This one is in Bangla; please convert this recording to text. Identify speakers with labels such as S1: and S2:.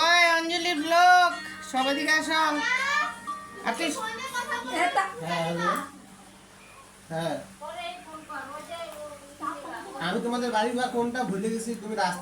S1: ওই অঞ্জলি ব্লগ সবাই দিকে আসো।
S2: আমি তোমাদের বাড়ি বা কোনটা ভুলে গেছি, তুমি রাস্তা